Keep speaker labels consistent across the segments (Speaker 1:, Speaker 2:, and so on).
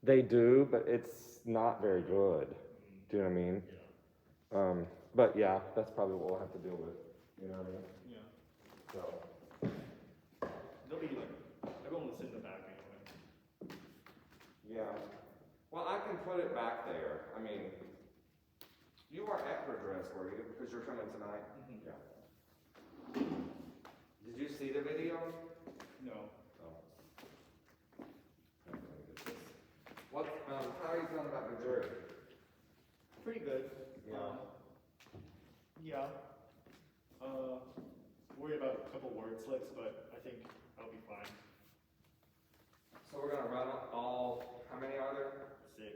Speaker 1: They do, but it's not very good. Do you know what I mean?
Speaker 2: Yeah.
Speaker 1: But yeah, that's probably what we'll have to deal with. You know what I mean?
Speaker 2: Yeah.
Speaker 1: So.
Speaker 2: They'll be like, everyone will sit in the back anyway.
Speaker 1: Yeah. Well, I can put it back there. I mean, you are extra dressed, were you? Because you're coming tonight?
Speaker 2: Mm-hmm.
Speaker 1: Yeah. Did you see the video?
Speaker 2: No.
Speaker 1: Oh. What, how are you feeling about the jury?
Speaker 2: Pretty good.
Speaker 1: Yeah.
Speaker 2: Yeah. Worried about a couple word slips, but I think I'll be fine.
Speaker 1: So we're gonna run all, how many are there?
Speaker 2: 6.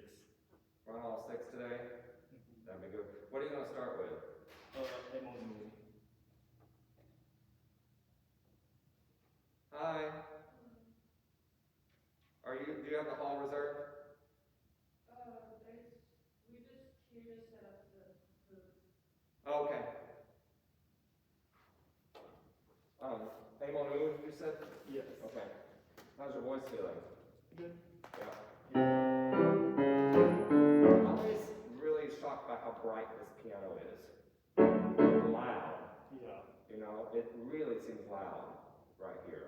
Speaker 1: Run all 6 today?
Speaker 2: Mm-hmm.
Speaker 1: That'd be good. What are you gonna start with?
Speaker 2: Emonu.
Speaker 1: Hi. Do you have the hall reserved?
Speaker 3: We just here to set up the food.
Speaker 1: Oh, okay. Emonu, you said?
Speaker 2: Yes.
Speaker 1: Okay. How's your voice feeling?
Speaker 2: Good.
Speaker 1: Yeah. I'm always really shocked by how bright this piano is. Loud.
Speaker 2: Yeah.
Speaker 1: You know, it really seems loud right here.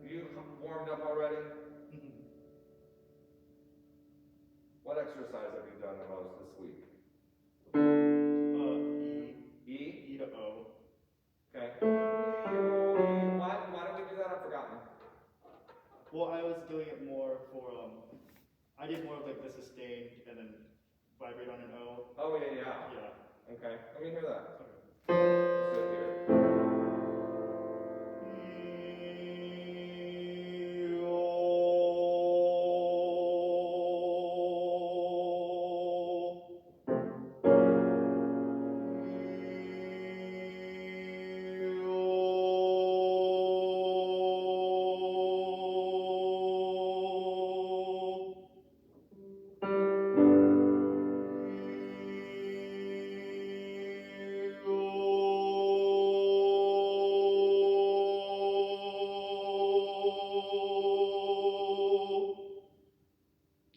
Speaker 1: You warmed up already?
Speaker 2: Mm-hmm.
Speaker 1: What exercise have you done the most this week?
Speaker 2: E.
Speaker 1: E?
Speaker 2: E to O.
Speaker 1: Okay. Why did we do that? I've forgotten.
Speaker 2: Well, I was doing it more for, I did more of like the sustained and then vibrate on an O.
Speaker 1: Oh, yeah, yeah.
Speaker 2: Yeah.
Speaker 1: Okay. Let me hear that.
Speaker 2: Okay.
Speaker 1: Let's do it here.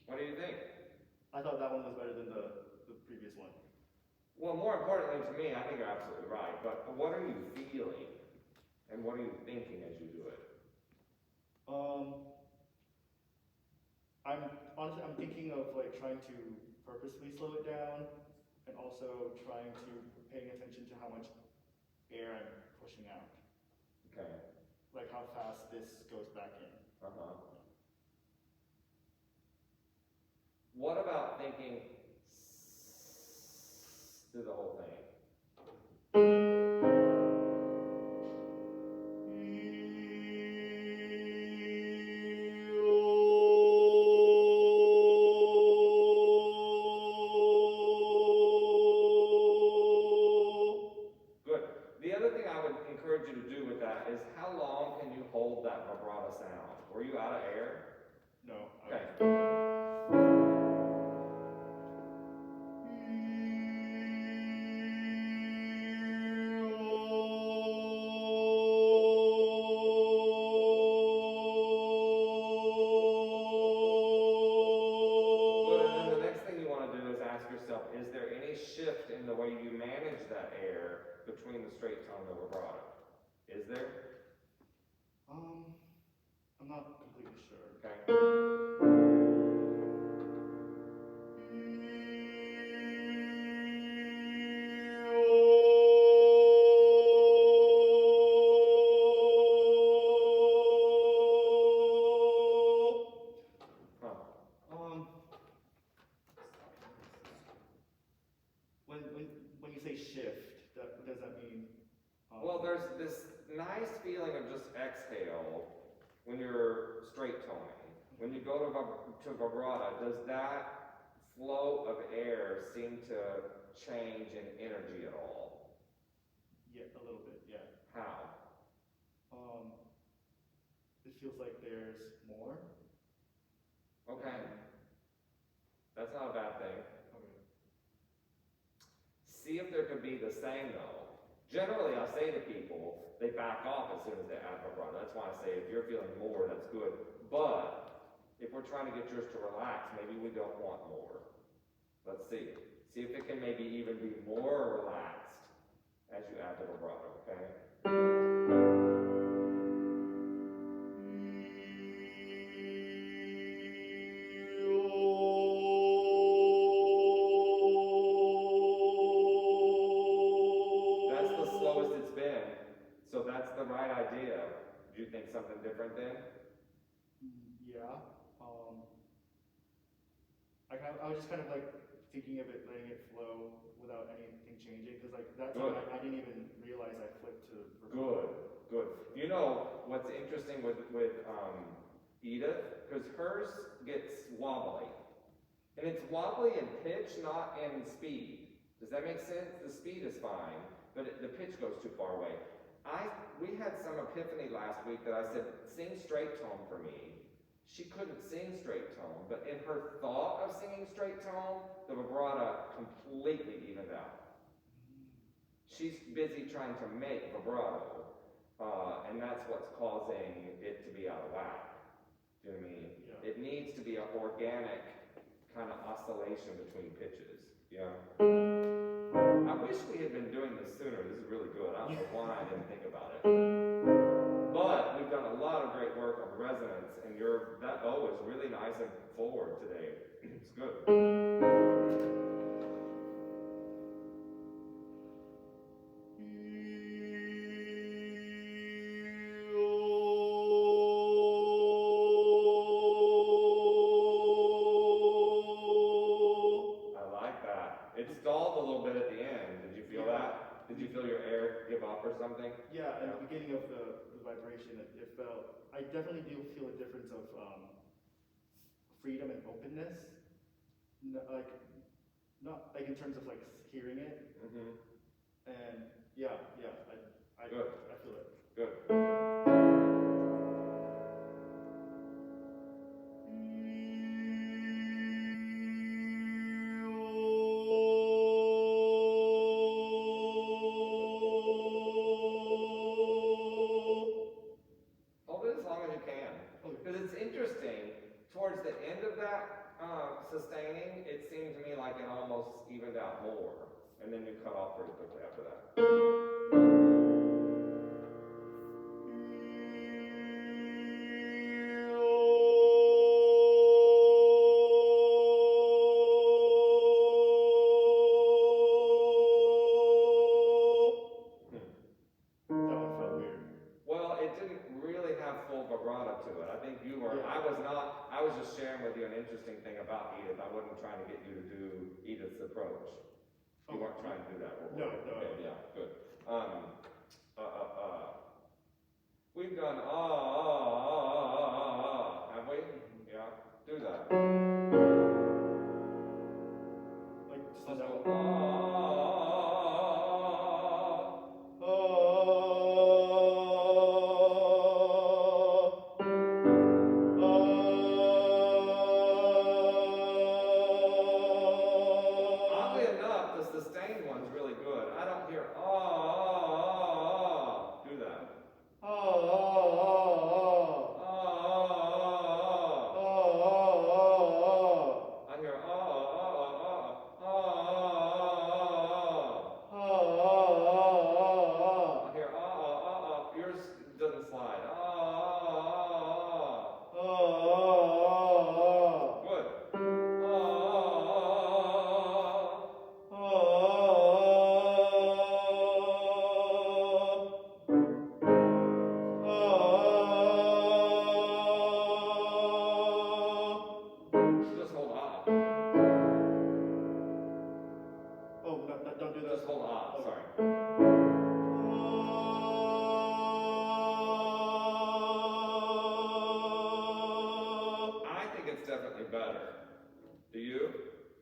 Speaker 1: What do you think?
Speaker 2: I thought that one was better than the previous one.
Speaker 1: Well, more importantly to me, I think you're absolutely right, but what are you feeling? And what are you thinking as you do it?
Speaker 2: I'm thinking of like trying to purposely slow it down and also trying to paying attention to how much air I'm pushing out.
Speaker 1: Okay.
Speaker 2: Like how fast this goes back in.
Speaker 1: Uh-huh. What about thinking through the whole thing? Good. The other thing I would encourage you to do with that is how long can you hold that vibrato sound? Were you out of air?
Speaker 2: No.
Speaker 1: Okay. Is there any shift in the way you manage that air between the straight tone and the vibrato? Is there?
Speaker 2: I'm not completely sure.
Speaker 1: Okay.
Speaker 2: When you say shift, what does that mean?
Speaker 1: Well, there's this nice feeling of just exhale when you're straight toning. When you go to vibrato, does that flow of air seem to change in energy at all?
Speaker 2: Yeah, a little bit, yeah.
Speaker 1: How?
Speaker 2: It feels like there's more.
Speaker 1: Okay. That's not a bad thing.
Speaker 2: Okay.
Speaker 1: See if there could be the same though. Generally, I say to people they back off as soon as they add vibrato. That's why I say if you're feeling more, that's good. But if we're trying to get yours to relax, maybe we don't want more. Let's see. See if it can maybe even be more relaxed as you add the vibrato, okay? That's the slowest it's been, so that's the right idea. Do you think something different then?
Speaker 2: Yeah. I was just kind of like thinking of it, letting it flow without anything changing, because like that time I didn't even realize I flipped to
Speaker 1: Good, good. You know what's interesting with Edith, because hers gets wobbly, and it's wobbly in pitch, not in speed. Does that make sense? The speed is fine, but the pitch goes too far away. We had some epiphany last week that I said, sing straight tone for me. She couldn't sing straight tone, but in her thought of singing straight tone, the vibrato completely evened out. She's busy trying to make vibrato, and that's what's causing it to be out of whack. Do you know what I mean?
Speaker 2: Yeah.
Speaker 1: It needs to be an organic kind of oscillation between pitches. Yeah. I wish we had been doing this sooner. This is really good. I don't know why I didn't think about it. But we've done a lot of great work on resonance, and that O is really nice and forward today. It's good. It stalled a little bit at the end. Did you feel that? Did you feel your air give up or something?
Speaker 2: Yeah, at the beginning of the vibration, it felt, I definitely do feel a difference of freedom and openness. Not like in terms of like hearing it.
Speaker 1: Mm-hmm.
Speaker 2: And yeah, I
Speaker 1: Good.
Speaker 2: I feel it.
Speaker 1: Good. Hold it as long as you can. Because it's interesting, towards the end of that sustaining, it seemed to me like it almost evened out more. And then you cut off pretty quickly after that.
Speaker 2: That one felt weird.
Speaker 1: Well, it didn't really have full vibrato to it. I think you were,
Speaker 2: Yeah.
Speaker 1: I was just sharing with you an interesting thing about Edith. I wasn't trying to get you to do Edith's approach. You weren't trying to do that.
Speaker 2: No.
Speaker 1: Okay, yeah, good. We've done have we? Yeah, do that.
Speaker 2: Like just
Speaker 1: Let's
Speaker 2: that
Speaker 1: go
Speaker 2: one.
Speaker 1: Oddly enough, the sustained one's really good. I don't hear do that. I hear I hear yours doesn't slide. Good. Just hold
Speaker 2: Oh, no, don't do that.
Speaker 1: Just hold sorry. I think it's definitely better. Do you?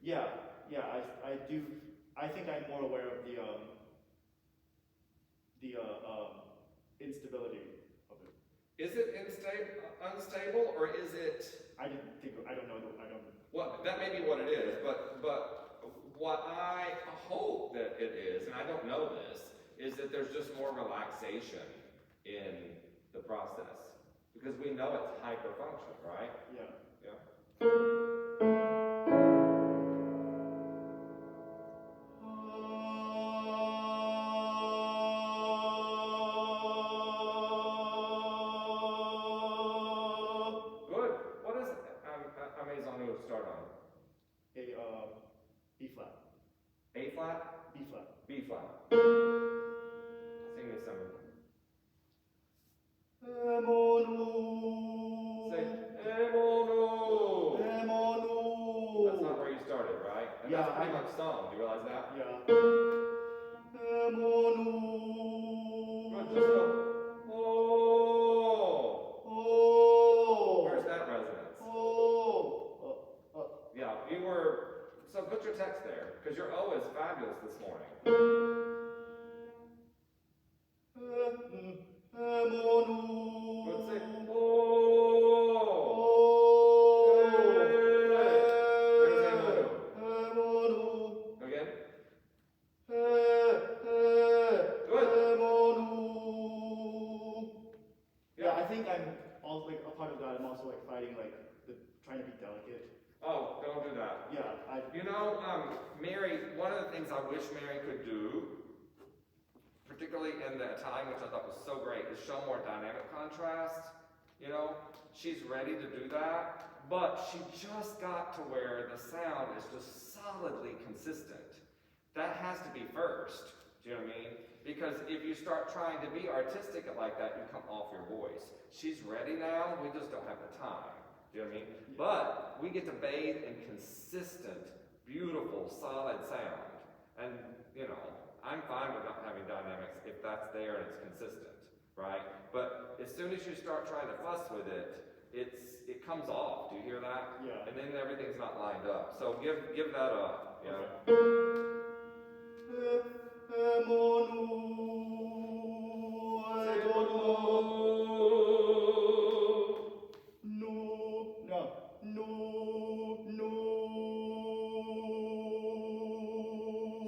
Speaker 2: Yeah, I do. I think I'm more aware of the instability of it.
Speaker 1: Is it unstable, or is it?
Speaker 2: I don't know.
Speaker 1: Well, that may be what it is, but what I hope that it is, and I don't know this, is that there's just more relaxation in the process. Because we know it's hyperfunction, right?
Speaker 2: Yeah.
Speaker 1: Yeah. Good. What does Amazonu start on?
Speaker 2: B flat.
Speaker 1: A flat?
Speaker 2: B flat.
Speaker 1: B flat. Sing me some.
Speaker 2: Emonu.
Speaker 1: Say, Emonu.
Speaker 2: Emonu.
Speaker 1: That's not where you started, right? And
Speaker 2: Yeah,
Speaker 1: that's pretty
Speaker 2: I-
Speaker 1: much sung. Do you realize that?
Speaker 2: Yeah. Emonu.
Speaker 1: Good. Just go. Oh.
Speaker 2: Oh.
Speaker 1: Where's that resonance?
Speaker 2: Oh.
Speaker 1: Yeah, you were. So put your text there, because your O is fabulous this morning.
Speaker 2: Emonu.
Speaker 1: Good. Say, oh.
Speaker 2: Oh.
Speaker 1: There's Emonu.
Speaker 2: Emonu.
Speaker 1: Again.
Speaker 2: Yeah, I think I'm also like a part of that. I'm also like fighting like trying to be delicate.
Speaker 1: Oh, don't do that.
Speaker 2: Yeah,
Speaker 1: You know, Mary, one of the things I wish Mary could do, particularly in the Italian, which I thought was so great, is show more dynamic contrast. You know, she's ready to do that, but she just got to where the sound is just solidly consistent. That has to be first. Do you know what I mean? Because if you start trying to be artistic like that, you come off your voice. She's ready now, we just don't have the time. Do you know what I mean? But we get to bathe in consistent, beautiful, solid sound. And, you know, I'm fine with not having dynamics if that's there and it's consistent, right? But as soon as you start trying to fuss with it, it comes off. Do you hear that?
Speaker 2: Yeah.
Speaker 1: And then everything's not lined up. So give that up. You know?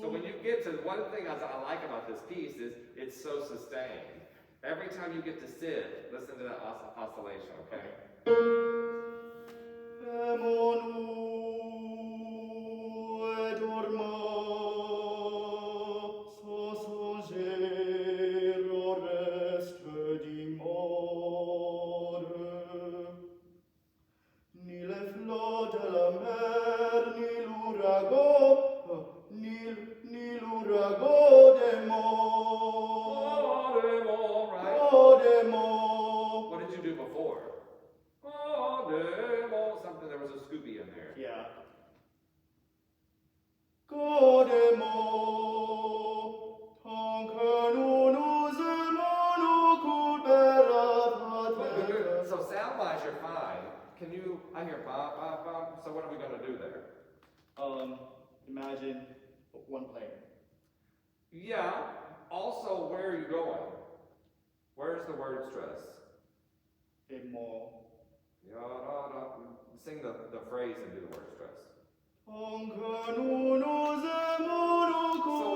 Speaker 1: So when you get to one thing I like about this piece is it's so sustained. Every time you get to sit, listen to that oscillation, okay? What did you do before? Something, there was a Scooby in there.
Speaker 2: Yeah.
Speaker 1: So sound-wise, you're fine. Can you, I hear ba, ba, ba, so what are we going to do there?
Speaker 2: Imagine one plane.
Speaker 1: Yeah, also, where are you going? Where's the word stress? Ya, da, da. Sing the phrase and do the word stress. So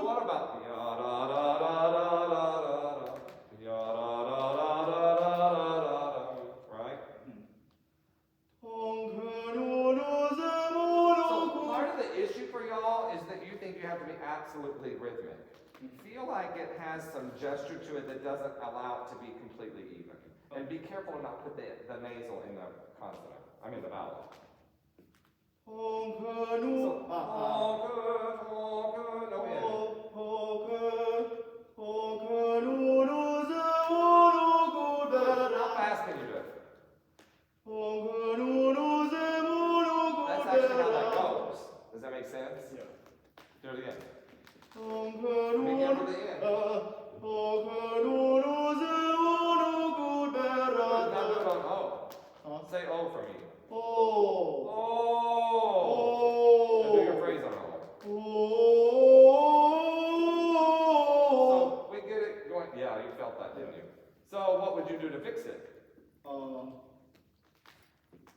Speaker 1: what about ya, da, da, da, da, da, da, da, ya, da, da, da, da, da, da, da, right? So part of the issue for y'all is that you think you have to be absolutely rhythmic. You feel like it has some gesture to it that doesn't allow it to be completely even. And be careful to not put the nasal in the consonant. I mean the vowel. So, no in. How fast can you do it? That's actually how that goes. Does that make sense?
Speaker 2: Yeah.
Speaker 1: Do it again. Begin with the end. Now do it on O. Say O for me. Oh. And do your phrase on O. So we get it going. Yeah, you felt that, didn't you? So what would you do to fix it?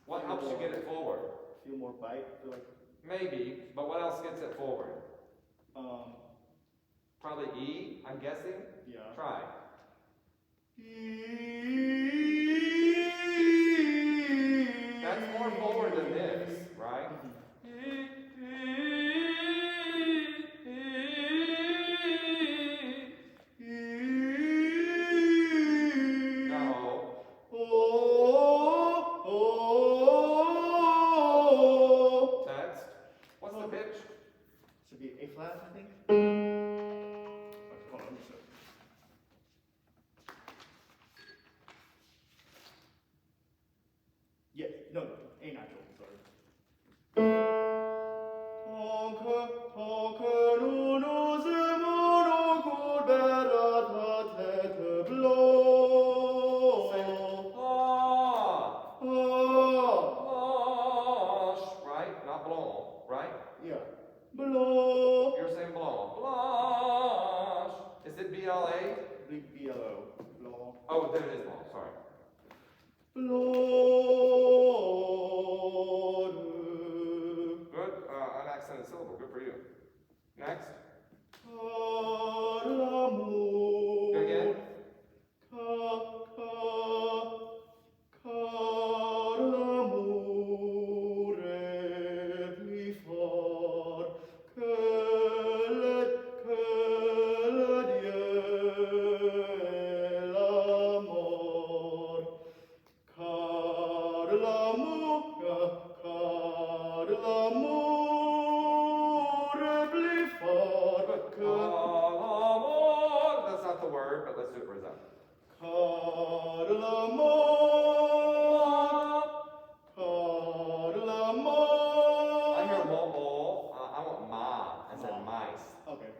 Speaker 1: What helps you get it forward?
Speaker 2: Feel more bite. Feel like
Speaker 1: Maybe, but what else gets it forward? Probably E, I'm guessing.
Speaker 2: yeah.
Speaker 1: Try. That's more forward than this, right? No. Text. What's the pitch?
Speaker 2: Should be A flat, I think. Hold on, let me show. Yeah, no, A natural, sorry.
Speaker 1: Blanche, right? Not blanc, right?
Speaker 2: Yeah. Blanc.
Speaker 1: You're saying blanc. Blanche. Is it B-L-A?
Speaker 2: B-L-O. Blanc.
Speaker 1: Oh, then it is blanc, sorry. Good, unaccented syllable, good for you. Next. Do it again. That's not the word, but let's do it for a second. I hear mo. I want ma. I said mice.
Speaker 2: Okay.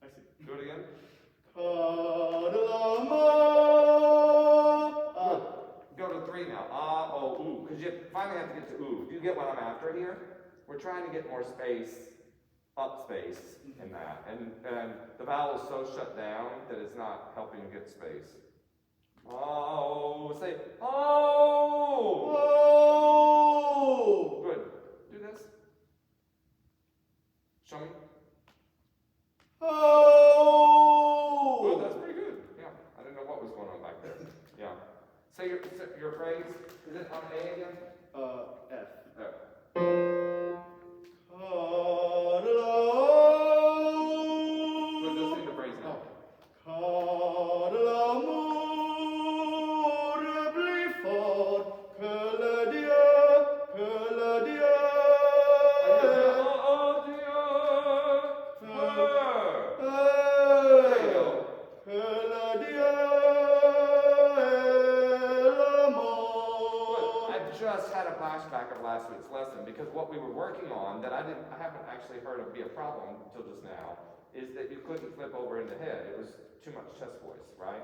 Speaker 2: I see.
Speaker 1: Do it again. Go to 3 now. Ooh. Because you finally have to get to ooh. Do you get what I'm after here? We're trying to get more space, up space in that. And the vowel is so shut down that it's not helping you get space. Oh, say, oh!
Speaker 2: Oh!
Speaker 1: Good. Do this. Show me.
Speaker 2: Oh!
Speaker 1: Good, that's pretty good. Yeah, I didn't know what was going on back there. Yeah. Say your phrase. Is it on A again?
Speaker 2: F.
Speaker 1: F. Good, just sing the phrase now. Just had a flashback of last week's lesson because what we were working on that I haven't actually heard of be a problem until just now is that you couldn't flip over into head. It was too much chest voice, right?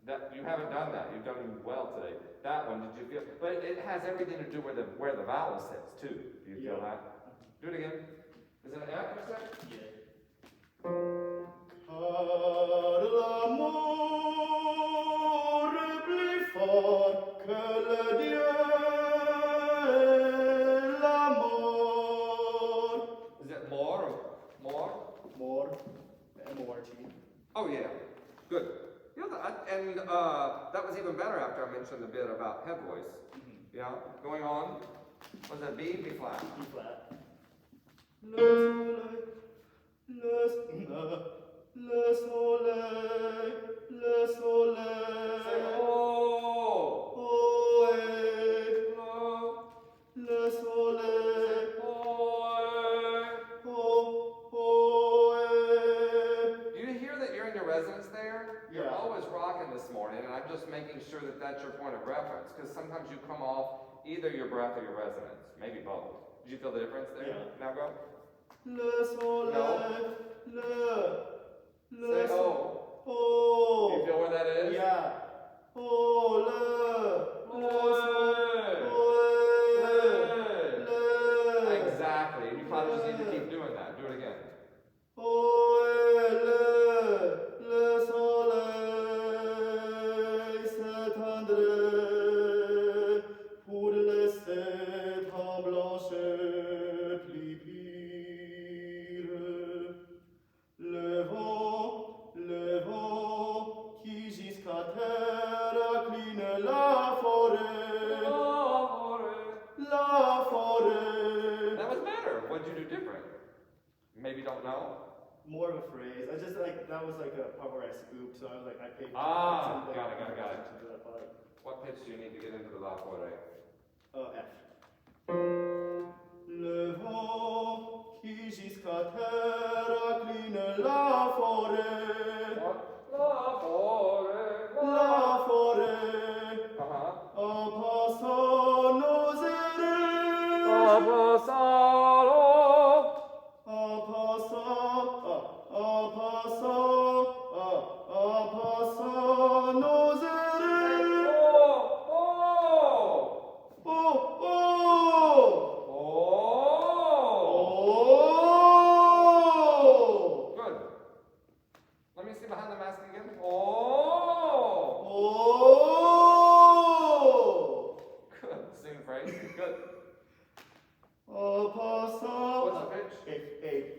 Speaker 1: That you haven't done that. You've done well today. That one, did you feel? But it has everything to do with where the vowel sits too. Do you feel that? Do it again. Is it an F you said?
Speaker 2: Yeah.
Speaker 1: Is it more or more?
Speaker 2: More. M-O-R-T.
Speaker 1: Oh yeah, good. You know, that was even better after I mentioned a bit about head voice. Yeah, going on. Was that B, B flat?
Speaker 2: B flat. Le soleil,
Speaker 1: Say oh.
Speaker 2: le soleil,
Speaker 1: Do you hear that you're in your resonance there? You're
Speaker 2: Yeah.
Speaker 1: always rocking this morning, and I'm just making sure that that's your point of reference, because sometimes you come off either your breath or your resonance, maybe both. Did you feel the difference there?
Speaker 2: Yeah.
Speaker 1: Now go.
Speaker 2: le soleil,
Speaker 1: Say oh. Do you feel where that is?
Speaker 2: Yeah.
Speaker 1: Exactly. And you probably just need to keep doing that. Do it again.
Speaker 2: Le soleil s'éteindrait pour
Speaker 1: maybe don't know?
Speaker 2: More of a phrase. I just like, that was like a part where I scooped, so I was like, I paid.
Speaker 1: Ah,
Speaker 2: attention,
Speaker 1: got it.
Speaker 2: attention to that part.
Speaker 1: What pitch do you need to get into the La Forêt?
Speaker 2: F. Le vent qui jusqu'à terre incline la forêt.
Speaker 1: La Forêt.
Speaker 2: La forêt. En passant nos erreurs. En passant nos erreurs.
Speaker 1: Good. Let me see behind the mask again. Good. Sing the phrase. Good. What's the pitch?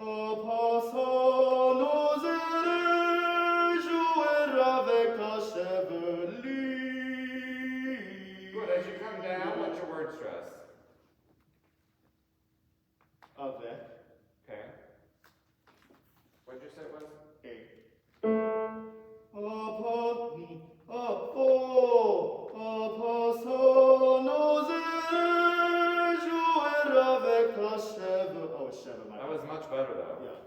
Speaker 2: En passant nos erreurs, jouer avec ta chevelure.
Speaker 1: Good. As you come down, what's your word stress?
Speaker 2: Avec.
Speaker 1: Okay. What did you say it was?
Speaker 2: En passant nos erreurs, jouer avec ta chevelure. Oh, chevelure.
Speaker 1: That was much better though.
Speaker 2: Yeah.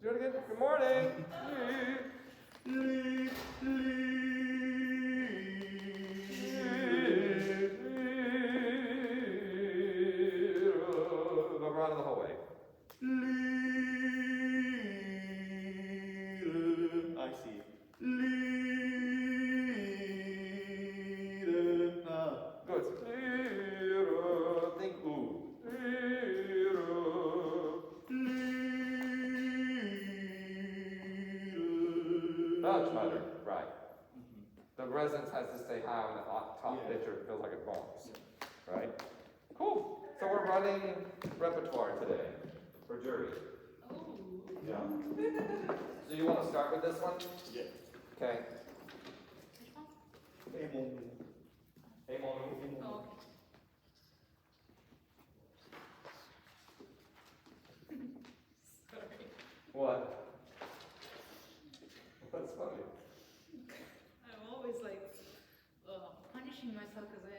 Speaker 1: Do it again. Good morning. Vibrato the whole way.
Speaker 2: I see.
Speaker 1: Good. Think ooh. Much better. Right. The resonance has to stay high on the top pitch or it feels like it bumps. Right? Cool. So we're running repertoire today for jury.
Speaker 3: Oh.
Speaker 1: Yeah. So you want to start with this one?
Speaker 2: Yeah.
Speaker 1: Okay.
Speaker 3: Which one?
Speaker 1: Hey, Monu.
Speaker 3: Oh, okay. Sorry.
Speaker 1: What? What's funny?
Speaker 3: I'm always like punishing myself because I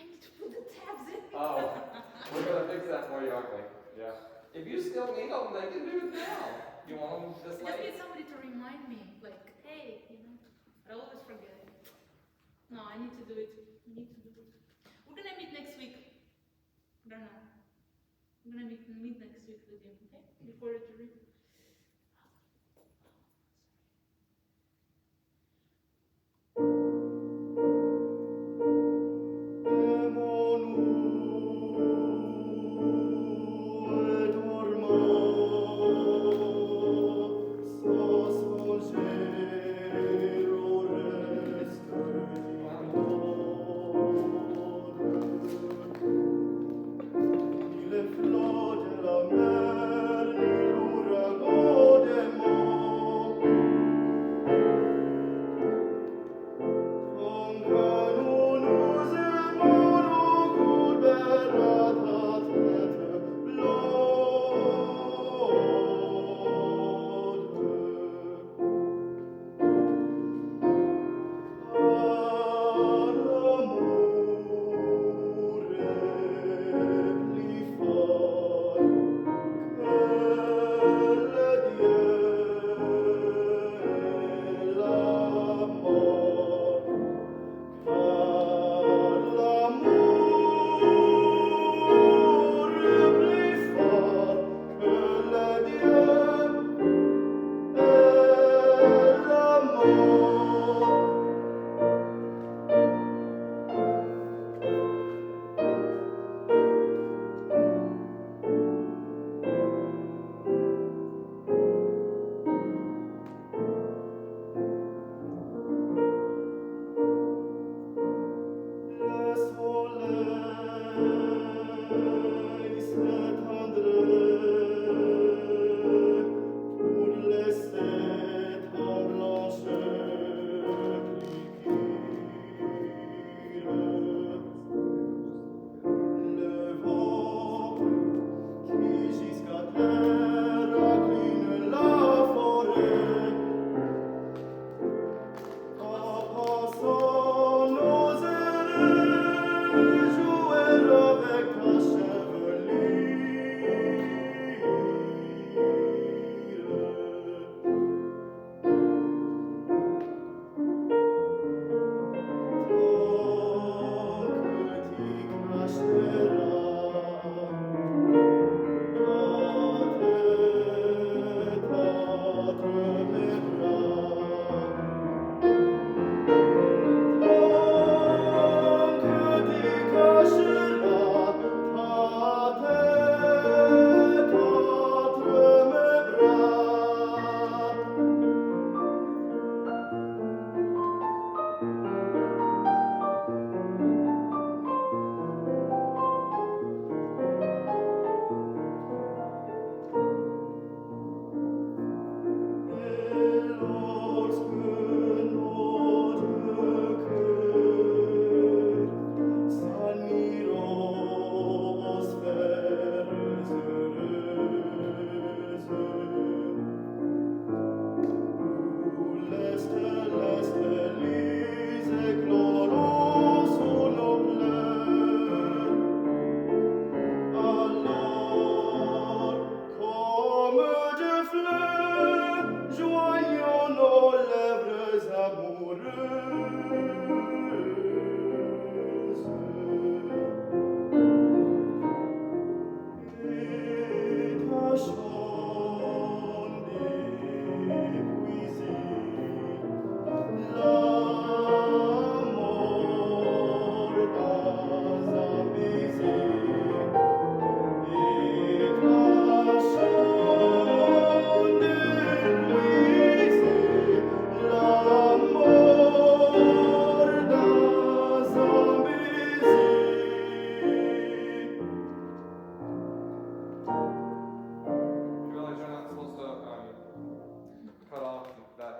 Speaker 3: need to put the tabs in.
Speaker 1: Oh, we're gonna fix that for you, aren't we? Yeah. If you still need them, they can do it now. You want them this
Speaker 3: I just
Speaker 1: late?
Speaker 3: need somebody to remind me, like, hey, I always forget. No, I need to do it. We're gonna meet next week. Darnel. We're gonna meet next week with you, okay? Before the jury.
Speaker 2: Le flot de la mer, il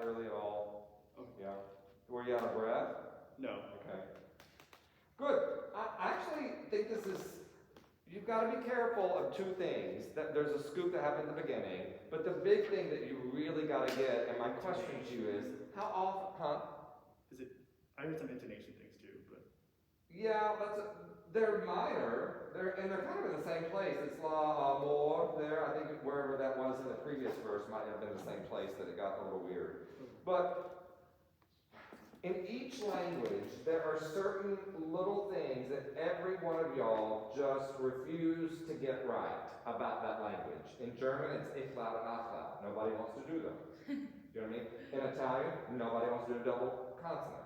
Speaker 1: really at all?
Speaker 2: Okay.
Speaker 1: Yeah. Were you out of breath?
Speaker 2: No.
Speaker 1: Okay. Good. I actually think this is, you've got to be careful of two things. That there's a scoop that happened at the beginning, but the big thing that you really got to get, and my question to you is, how often, huh?
Speaker 2: I heard some intonation things too, but.
Speaker 1: Yeah, they're minor, and they're kind of in the same place. It's la more there. I think wherever that was in the previous verse might have been the same place that it got a little weird. But in each language, there are certain little things that every one of y'all just refuse to get right about that language. In German, it's ich laut and ach laut. Nobody wants to do them. You know what I mean? In Italian, nobody wants to do a double consonant.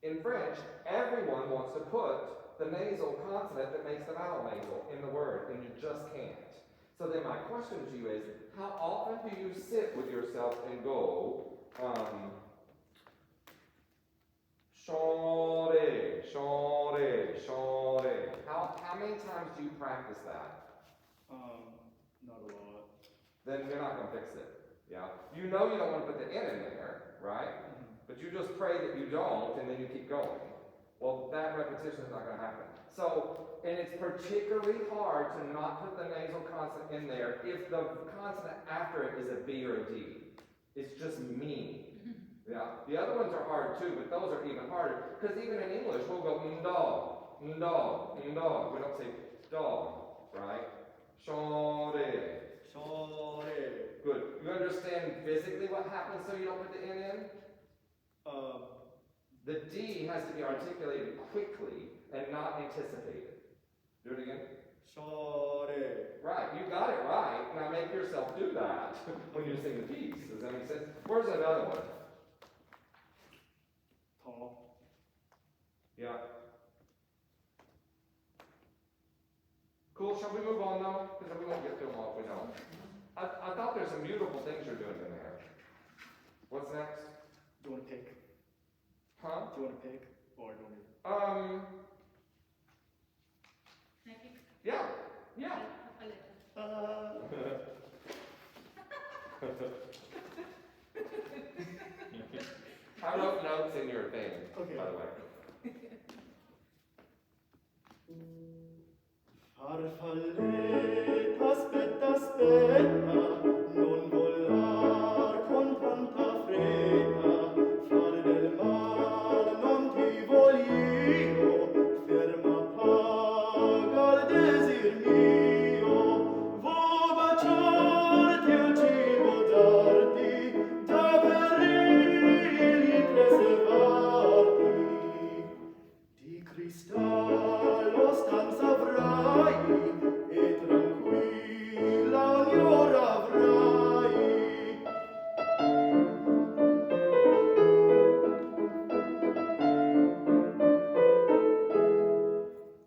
Speaker 1: In French, everyone wants to put the nasal consonant that makes the vowel nasal in the word, and you just can't. So then my question to you is, how often do you sit with yourself and go, shore, shore, shore? How many times do you practice that?
Speaker 2: Not a lot.
Speaker 1: Then you're not going to fix it. Yeah? You know you don't want to put the N in there, right? But you just pray that you don't, and then you keep going. Well, that repetition is not going to happen. So, and it's particularly hard to not put the nasal consonant in there if the consonant after it is a B or a D. It's just mean. Yeah. The other ones are hard too, but those are even harder. Because even in English, we'll go dog, dog, dog. We don't say dog, right? Shore.
Speaker 2: Shore.
Speaker 1: Good. You understand physically what happens so you don't put the N in? The D has to be articulated quickly and not anticipated. Do it again.
Speaker 2: Shore.
Speaker 1: Right, you got it right. Now make yourself do that when you sing the piece. Does that make sense? Where's another one?
Speaker 2: Tall.
Speaker 1: Yeah. Cool, shall we move on though? Because we won't get through them all if we don't. I thought there's some beautiful things you're doing in there. What's next?
Speaker 2: Do you want to pick?
Speaker 1: Huh?
Speaker 2: Do you want to pick? Or do you want to?
Speaker 3: Can I pick
Speaker 1: Yeah. Yeah.
Speaker 3: a letter?
Speaker 1: I wrote notes in your thing,
Speaker 2: Okay.
Speaker 1: by the way.
Speaker 2: Farfalletta, aspetta, aspetta, non volar con tanta fretta, far del mal non ti voglio, ferma paga il desir mio, vo baciarti o cibo darti, da perigli preservarti, di cristallo stanza avrai, e tranquilla ognora avrai.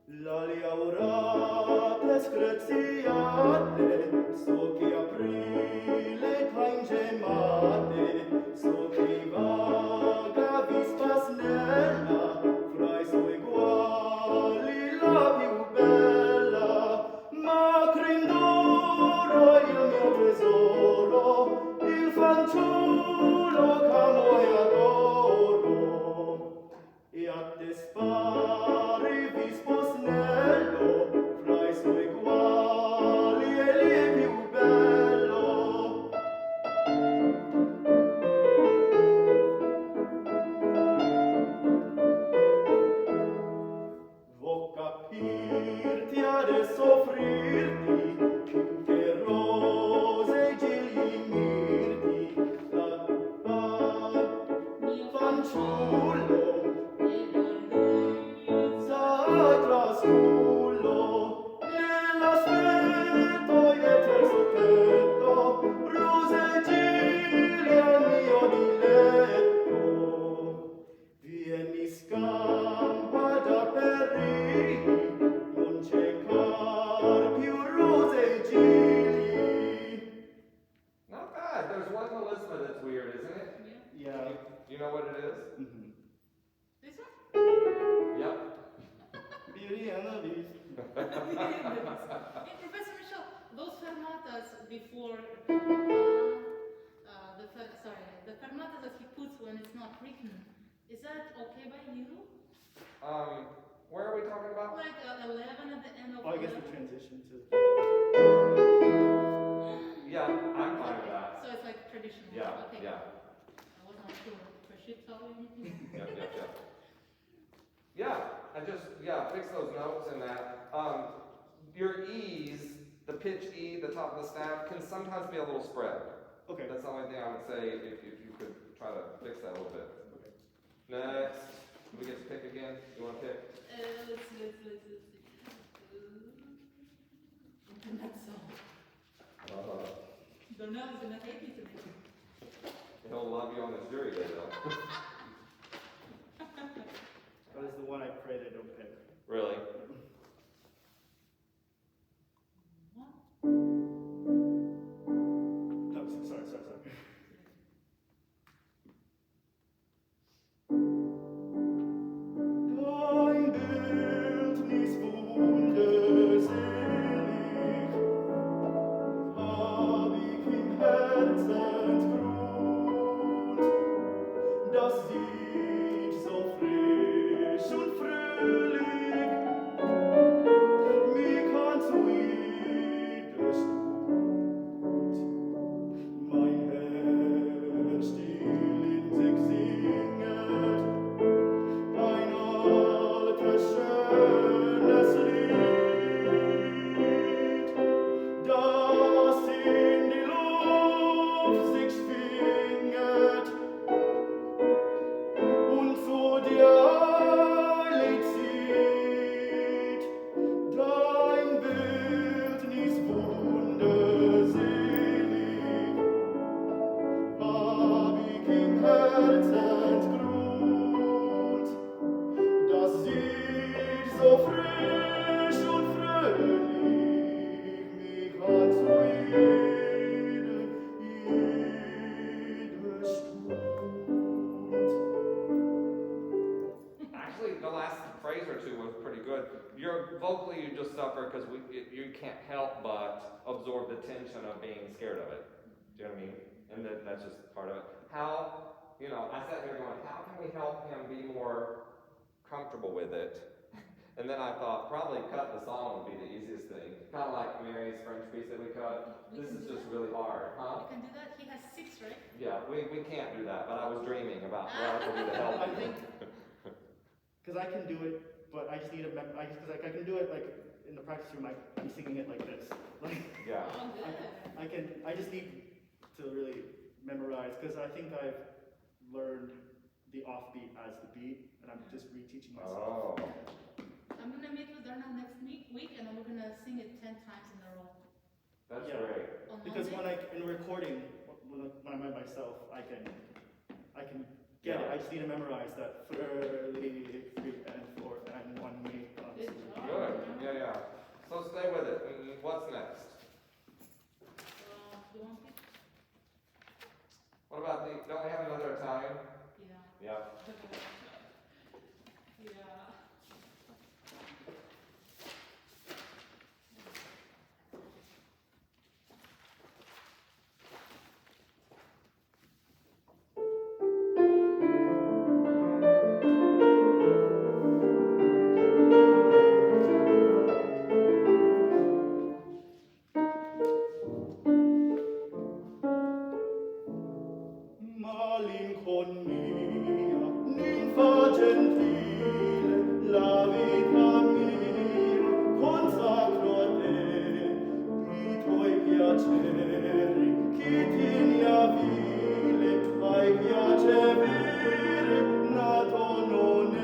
Speaker 2: L'ali aurate screziate, so che aprile t'ha ingemate, so che vaga vispa snella, fra i suoi guali la più bella, ma crindoro il mio tesoro, il fanciullo ch'amo e adoro, e a te spari vispo snello, fra i suoi guali e lì più bello. Vo capirti adesso offrirti, più che rose e gigli mirti, la
Speaker 3: Mio
Speaker 2: fanciullo,
Speaker 3: e da lui
Speaker 2: sai trastullo, nell'aspetto e terzo tetto, rose e gigli al mio diletto. Vieni scampa da perigli, non cercar più rose e gigli.
Speaker 1: Not bad. There's one melisma that's weird, isn't it?
Speaker 3: Yeah.
Speaker 2: Yeah.
Speaker 1: You know what it is?
Speaker 3: This one?
Speaker 1: Yep.
Speaker 2: Beauty and the Beast.
Speaker 3: Hey, Professor Michel, those fermatas before the fermatas that he put when it's not written. Is that okay by you?
Speaker 1: Where are we talking about?
Speaker 3: Like 11 at the end of
Speaker 2: Oh, I guess the
Speaker 3: 11?
Speaker 2: transition to.
Speaker 1: Yeah, I'm fine with that.
Speaker 3: So it's like traditional.
Speaker 1: Yeah,
Speaker 3: Okay.
Speaker 1: yeah.
Speaker 3: I was not sure. I should tell you anything.
Speaker 1: Yep. Yeah, fix those notes in that. Your E's, the pitch E, the top of the staff, can sometimes be a little spread.
Speaker 2: Okay.
Speaker 1: That's the only thing I would say if you could try to fix that a little bit.
Speaker 2: Okay.
Speaker 1: Next, do we get to pick again? You want to pick?
Speaker 3: Let's see. That song. Darnel is gonna hate me today.
Speaker 1: He'll love you on his jury day, though.
Speaker 2: That is the one I pray they don't pick.
Speaker 1: Really?
Speaker 2: No, sorry. Dein Bildnis wunderselig, hab ich im Herzensgrund. Das sieht so frisch und fröhlich, mir kann zu widerstut. Mein Herz still in sich singet, ein altes schönes Lied, das in die Luft sich schwinget und zu dir eilig zieht. Dein Bildnis wunderselig, hab ich im Herzensgrund. Das sieht so frisch und fröhlich, mich an zu jedem Stund.
Speaker 1: Actually, the last phrase or two was pretty good. Vocally, you just suffer because you can't help but absorb the tension of being scared of it. Do you know what I mean? And that's just part of it. How, I sat here going, how can we help him be more comfortable with it? And then I thought, probably cut the song would be the easiest thing. Kind of like Mary's French piece that we cut. This is just really hard, huh?
Speaker 3: You can do that. He has 6, right?
Speaker 1: Yeah, we can't do that, but I was dreaming about what I could do to help
Speaker 2: I
Speaker 1: you.
Speaker 2: think, because I can do it, but I just need I can do it like in the practice room. I'm singing it like this. Like,
Speaker 1: Yeah.
Speaker 3: Oh, good.
Speaker 2: I just need to really memorize because I think I've learned the offbeat as the beat, and I'm just reteaching myself.
Speaker 1: Oh.
Speaker 3: I'm gonna meet with Darnel next week, and then we're gonna sing it 10 times in a row.
Speaker 1: That's
Speaker 2: Yeah.
Speaker 1: great.
Speaker 3: On
Speaker 2: Because
Speaker 3: Monday.
Speaker 2: in recording, when I'm by myself, I can get it. I just need to memorize that early 3 and 4 and 1 week.
Speaker 3: Good job.
Speaker 1: Good. Yeah. So stay with it. What's next?
Speaker 3: You want it?
Speaker 1: What about don't we have another Italian?
Speaker 3: Yeah.
Speaker 1: Yeah.
Speaker 3: Yeah.
Speaker 2: Malinconia, ninfa gentile, la vita mia, consacro a te, i tuoi piaceri, chi tieni a vile, ai piace vere, nato non è,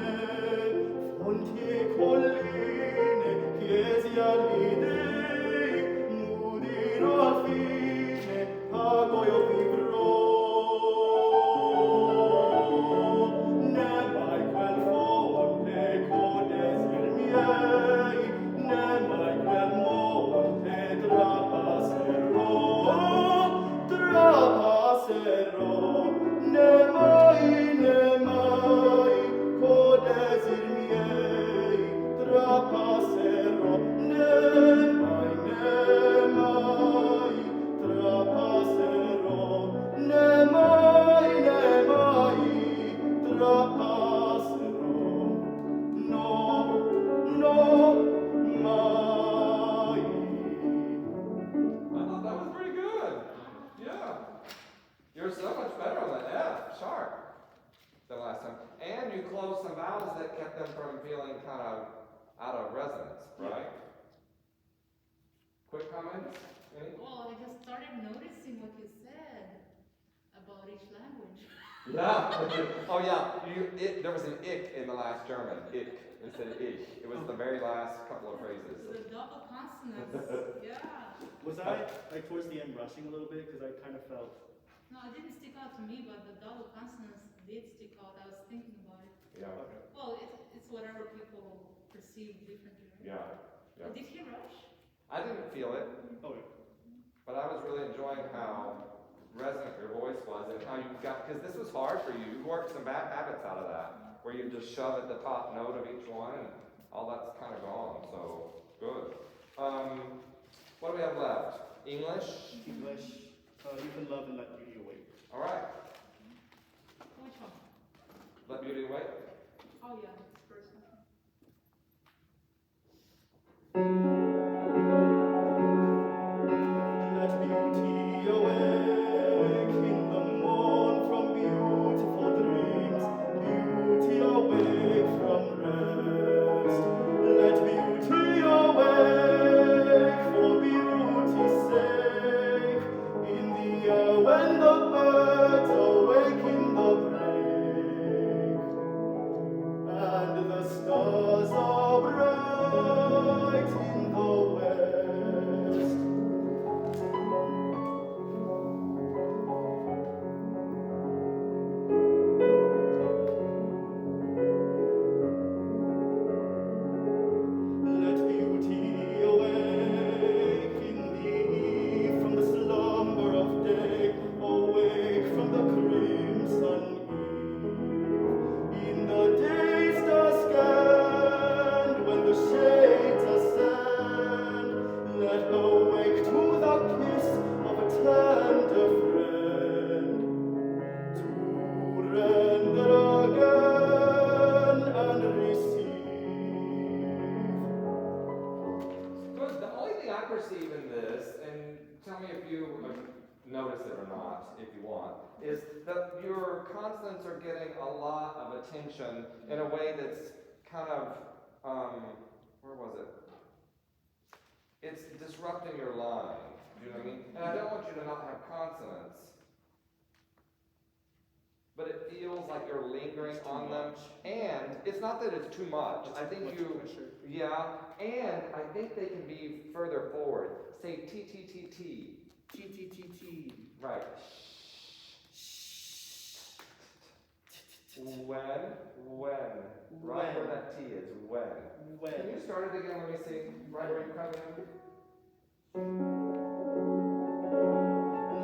Speaker 2: fonti e colline, chiesi agli dei, mudirò al fine, pago io vivrò. Ne mai quel
Speaker 1: And you closed some vowels that kept them from feeling kind of out of resonance, right? Quick comments? Any?
Speaker 3: Well, I just started noticing what you said about each language.
Speaker 1: Yeah. Oh yeah. There was an ich in the last German. Ich instead of ich. It was the very last couple of phrases.
Speaker 3: The double consonants. Yeah.
Speaker 2: Was I, like, towards the end rushing a little bit? Because I kind of felt...
Speaker 3: No, it didn't stick out to me, but the double consonants did stick out. I was thinking about it.
Speaker 1: Yeah.
Speaker 2: Okay.
Speaker 3: Well, it's whatever people perceive differently. Right?
Speaker 1: Yeah.
Speaker 3: Did he rush?
Speaker 1: I didn't feel it,
Speaker 2: Okay.
Speaker 1: but I was really enjoying how resonant your voice was and how you got, because this was hard for you. You worked some bad habits out of that, where you just shove at the top note of each one and all that's kind of gone, so good. What do we have left? English?
Speaker 2: English. You can love and let beauty awake.
Speaker 1: All right.
Speaker 3: Which one?
Speaker 1: Let beauty away.
Speaker 3: Oh yeah, that's the first one.
Speaker 2: Let beauty awake in the morn from beautiful dreams, beauty awake from rest. Let beauty awake for beauty's sake, in the air when the birds awake in the break, and the stars are bright in the west. Let beauty awake in the eve from the slumber of day, awake from the crimson eve. In the day's dusk end, when the shades ascend, let her wake to the kiss of a tender friend, to render again and receive.
Speaker 1: Good. The only thing I perceive in this, and tell me if you notice it or not, if you want, is that your consonants are getting a lot of attention in a way that's kind of, where was it? It's disrupting your line. Do you know what I mean? And I don't want you to not have consonants, but it feels like you're lingering
Speaker 2: It's too
Speaker 1: on them.
Speaker 2: much.
Speaker 1: And it's not that it's too much. I think
Speaker 2: Much
Speaker 1: you,
Speaker 2: pressure.
Speaker 1: yeah, and I think they can be further forward. Say T, T, T, T.
Speaker 2: T, T, T, T.
Speaker 1: Right. When. Right where that T is. When. Can you
Speaker 2: When.
Speaker 1: start it again? Let me see. Right where you come in.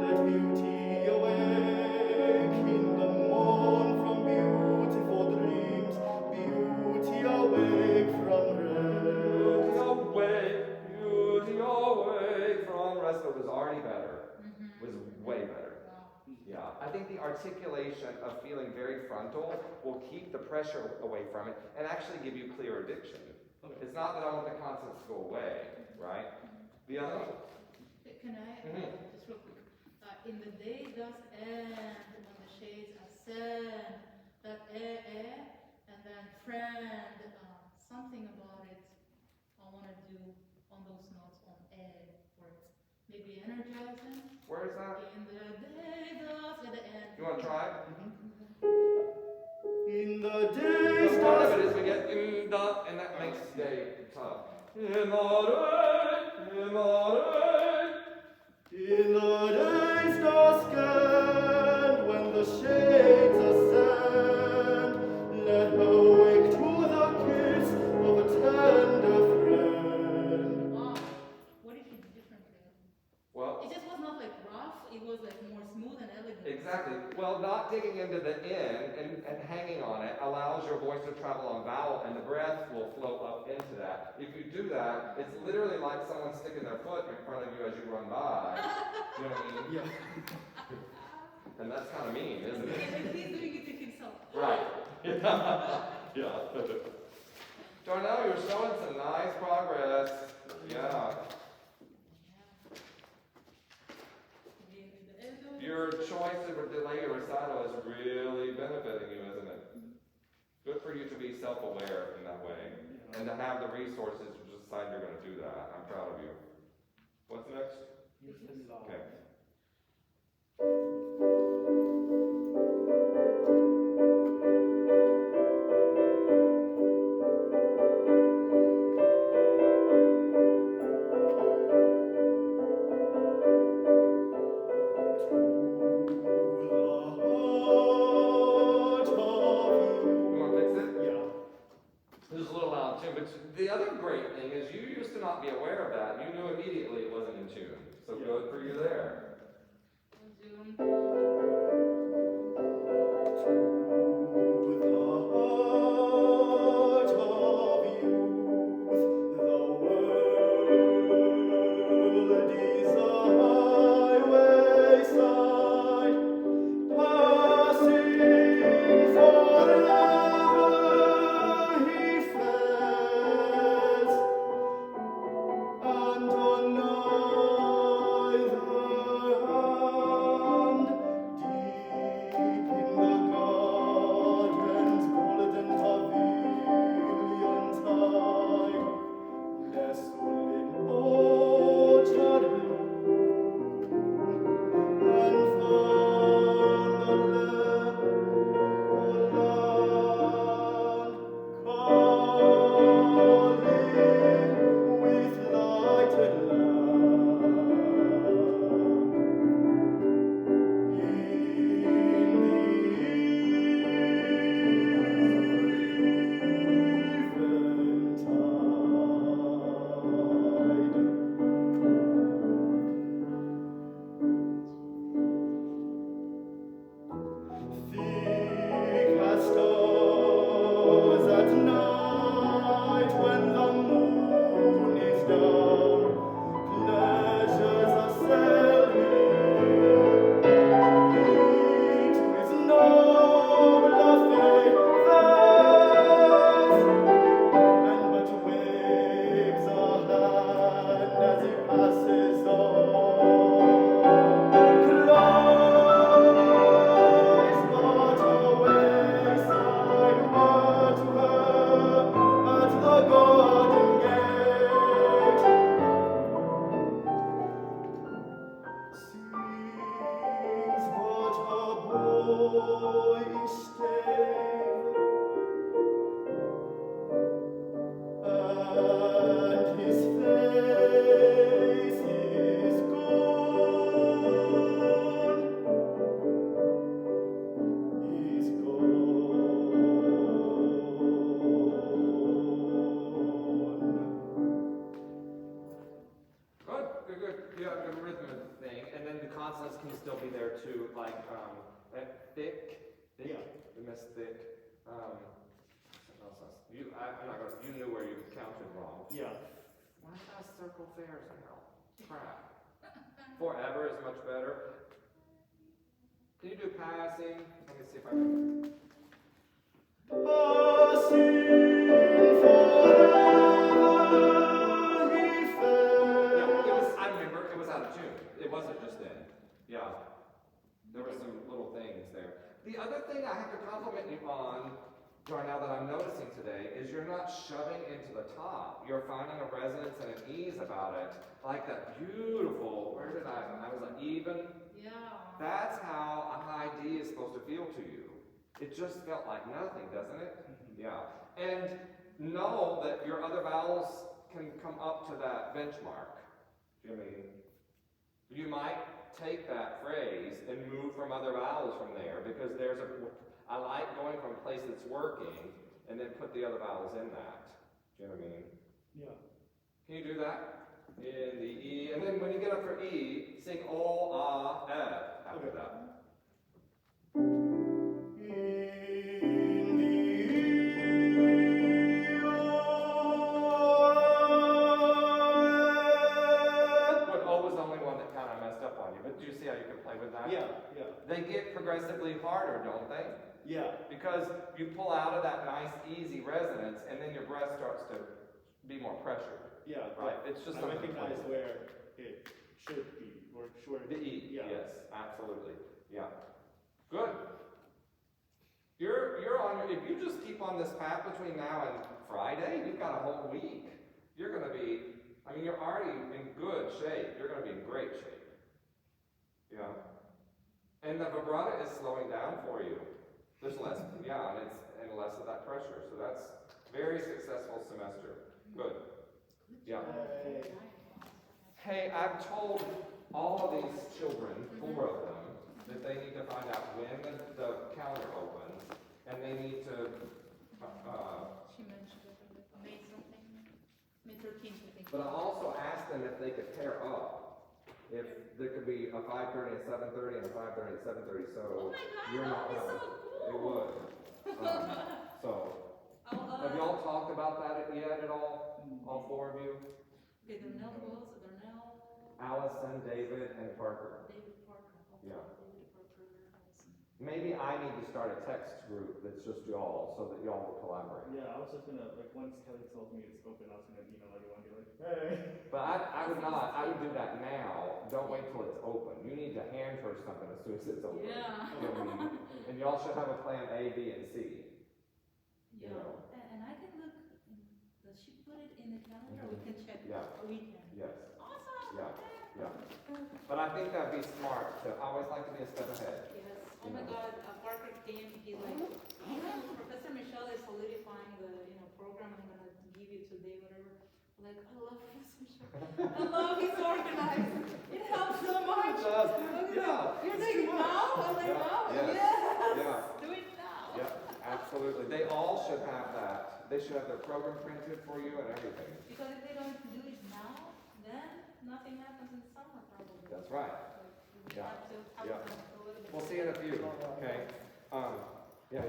Speaker 2: Let beauty awake in the morn from beautiful dreams, beauty awake from rest.
Speaker 1: Beauty awake from rest. It was already better.
Speaker 3: Mm-hmm.
Speaker 1: It was way better.
Speaker 3: Wow.
Speaker 1: Yeah, I think the articulation of feeling very frontal will keep the pressure away from it and actually give you clearer diction.
Speaker 2: Okay.
Speaker 1: It's not that I want the consonants to go away, right? The other one?
Speaker 3: Can I, just real quick, in the day does end, when the shades ascend, that and then friend, something about it I want to do on those notes on for it. Maybe energizing.
Speaker 1: Where is that?
Speaker 3: In the day does at the end.
Speaker 1: You want to try?
Speaker 2: In the days
Speaker 1: The part of
Speaker 2: dusk
Speaker 1: it is we get da, and that makes day tough. In the
Speaker 2: days dusk end, when the shades ascend, let her wake to the kiss of a tender friend.
Speaker 3: Wow. What if you did differently?
Speaker 1: Well,
Speaker 3: It just was not like rough, it was like more smooth and elegant.
Speaker 1: exactly. Well, not digging into the N and hanging on it allows your voice to travel on vowel, and the breath will flow up into that. If you do that, it's literally like someone sticking their foot in front of you as you run by. You know what I mean?
Speaker 2: Yeah.
Speaker 1: And that's kind of mean, isn't it?
Speaker 3: And he's doing it to himself.
Speaker 1: Right. Yeah. Darnel, you're showing some nice progress. Yeah. Your choice to delay your recital is really benefiting you, isn't it? and to have the resources to decide you're gonna do that. I'm proud of you. What's next?
Speaker 2: Houston Live.
Speaker 1: Okay. You wanna fix it?
Speaker 2: Yeah.
Speaker 1: This is a little loud too, but the other great thing is you used to not be aware of that. You knew immediately it wasn't in tune. So
Speaker 2: Yeah.
Speaker 1: good for you there. Good. You have the rhythm thing, and then the consonants can still be there too, like thick.
Speaker 2: Yeah.
Speaker 1: We missed thick. I'm not gonna. You knew where you counted wrong.
Speaker 2: Yeah.
Speaker 1: Why did I circle fairs now? Crap. Forever is much better. Can you do passing? Let me see if I can.
Speaker 2: Passing forever he fell.
Speaker 1: Yeah, I remember, it was out of tune. It wasn't just then. Yeah. There were some little things there. The other thing I have to compliment you on, Darnel, that I'm noticing today, is you're not shoving into the top. You're finding a resonance and an ease about it. Like that beautiful, I was like, even.
Speaker 3: Yeah.
Speaker 1: That's how a high D is supposed to feel to you. It just felt like nothing, doesn't it? Yeah. And know that your other vowels can come up to that benchmark. Do you know what I mean? You might take that phrase and move from other vowels from there, because I like going from a place that's working and then put the other vowels in that. Do you know what I mean?
Speaker 2: Yeah.
Speaker 1: Can you do that? In the E, and then when you get up for E, sing O, A, F after that. But O was the only one that kind of messed up on you, but do you see how you can play with that?
Speaker 2: Yeah, yeah.
Speaker 1: They get progressively harder, don't they?
Speaker 2: Yeah.
Speaker 1: Because you pull out of that nice, easy resonance, and then your breath starts to be more pressured.
Speaker 2: Yeah.
Speaker 1: Right? It's just
Speaker 2: I
Speaker 1: something to
Speaker 2: recognize
Speaker 1: play with.
Speaker 2: where it should be, or should
Speaker 1: The E,
Speaker 2: yeah.
Speaker 1: yes, absolutely. Yeah. Good. You're on your, if you just keep on this path between now and Friday? You've got a whole week. You're gonna be, I mean, you're already in good shape. You're gonna be in great shape. Yeah. And the vibrato is slowing down for you. There's less, yeah, and less of that pressure. So that's very successful semester. Good. Yeah. Hey, I've told all of these children, 4 of them, that they need to find out when the calendar opens, and they need to,
Speaker 3: She mentioned it, May something, May 13th, I think.
Speaker 1: but I also asked them if they could pair up. If there could be a 5:30 and 7:30 and a 5:30 and 7:30, so
Speaker 3: Oh my God,
Speaker 1: you're
Speaker 3: that
Speaker 1: not
Speaker 3: would be
Speaker 1: running.
Speaker 3: so
Speaker 1: It
Speaker 3: cool.
Speaker 1: would. So, have y'all talked about that yet at all? All 4 of you?
Speaker 3: Okay, Darnel goes, Darnel,
Speaker 1: Allison, David, and Parker.
Speaker 3: David Parker. Okay,
Speaker 1: Yeah.
Speaker 3: David Parker, Allison.
Speaker 1: Maybe I need to start a text group that's just y'all, so that y'all will collaborate.
Speaker 2: Yeah, I was just gonna, like, once Kelly told me it's open, I was gonna email everyone, be like, hey.
Speaker 1: But I would not, I would do that now. Don't wait till it's open. You need to hand her something as soon as it's open.
Speaker 3: Yeah.
Speaker 1: You know what I mean? And y'all should have a plan A, B, and C.
Speaker 3: Yeah,
Speaker 1: You know.
Speaker 3: and I can look, does she put it in the calendar? We can check.
Speaker 1: Yeah.
Speaker 3: We can.
Speaker 1: Yes.
Speaker 3: Awesome.
Speaker 1: Yeah. Yeah. But I think that'd be smart to, I always like to be a step ahead.
Speaker 3: Yes. Oh my God, Parker came, he's like, Professor Michelle is solidifying the, program I'm gonna give you today, whatever. I'm like, I love Professor Michelle. I love he's organized. It helps so much.
Speaker 1: It does.
Speaker 3: Okay,
Speaker 1: Yeah.
Speaker 3: you're doing it now? I'm like,
Speaker 1: Yeah.
Speaker 3: wow,
Speaker 1: Yes.
Speaker 3: yes.
Speaker 1: Yeah.
Speaker 3: Do it now.
Speaker 1: Yeah, absolutely. They all should have that. They should have their program printed for you and everything.
Speaker 3: Because if they don't do it now, then nothing happens in summer probably.
Speaker 1: That's right.
Speaker 3: Like, we
Speaker 1: Yeah.
Speaker 3: have to have
Speaker 1: Yeah.
Speaker 3: them a little bit.
Speaker 1: We'll see you in a few, okay? Yeah.